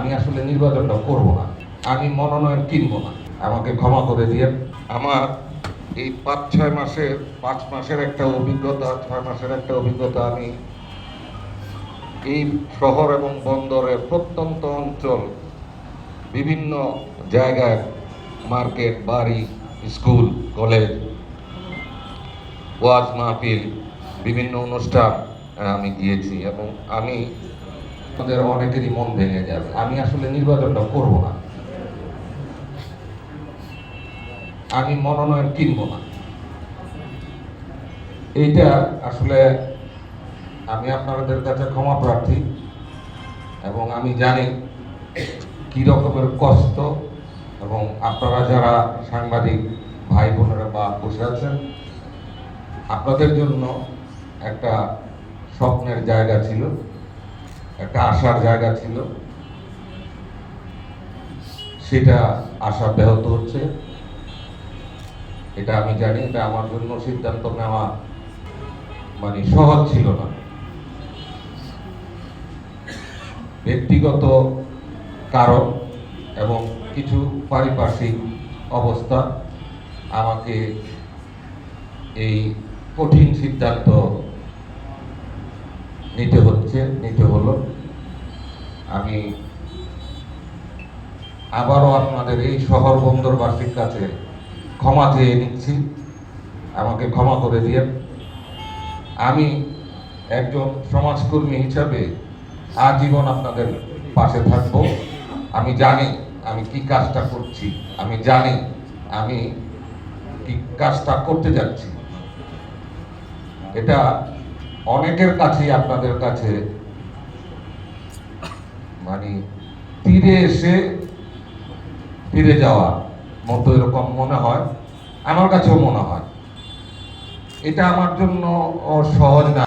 আমি আসলে নির্বাচনটা করব না, আমি মনোনয়ন কিনব না, আমাকে ক্ষমা করে দিয়ে। আমার এই 5 মাসের একটা অভিজ্ঞতা, 6 মাসের একটা অভিজ্ঞতা। আমি এই শহর এবং বন্দরের প্রত্যন্ত অঞ্চল, বিভিন্ন জায়গায়, মার্কেট, বাড়ি, স্কুল, কলেজ, ওয়াজ মাহফিল, বিভিন্ন অনুষ্ঠান আমি গিয়েছি এবং আমি আমাদের অনেকেরই মন ভেঙে যাবে। আমি আসলে নির্বাচনটা করব না, আমি মনোনয়ন কিনব না। এইটা আসলে আমি আপনাদের কাছে ক্ষমা প্রার্থী এবং আমি জানি কি রকমের কষ্ট, এবং আপনারা যারা সাংবাদিক ভাই বোনেরা বা বসে আছেন, আপনাদের জন্য একটা স্বপ্নের জায়গা ছিল, একটা আশার জায়গা ছিল, সেটা আশা ব্যাহত হচ্ছে। এটা আমি জানি। এটা আমার জন্য সিদ্ধান্ত নেওয়া মানে সহজ ছিল না। ব্যক্তিগত কারণ এবং কিছু পারিপার্শ্বিক অবস্থা আমাকে এই কঠিন সিদ্ধান্ত নিতে হলো। আমি আবারও আপনাদের এই শহর বন্দরবাসীর কাছে ক্ষমা চেয়ে নিচ্ছি, আমাকে ক্ষমা করে দিয়ে। আমি একজন সমাজকর্মী হিসাবে আজীবন আপনাদের পাশে থাকব। আমি জানি আমি কি কাজটা করছি, আমি জানি আমি কি কাজটা করতে যাচ্ছি। এটা অনেকের কাছেই, আপনাদের কাছে মানে তীরে এসে ফিরে যাওয়া মতো এরকম মনে হয়, আমার কাছেও মনে হয়। এটা আমার জন্য সহজ না।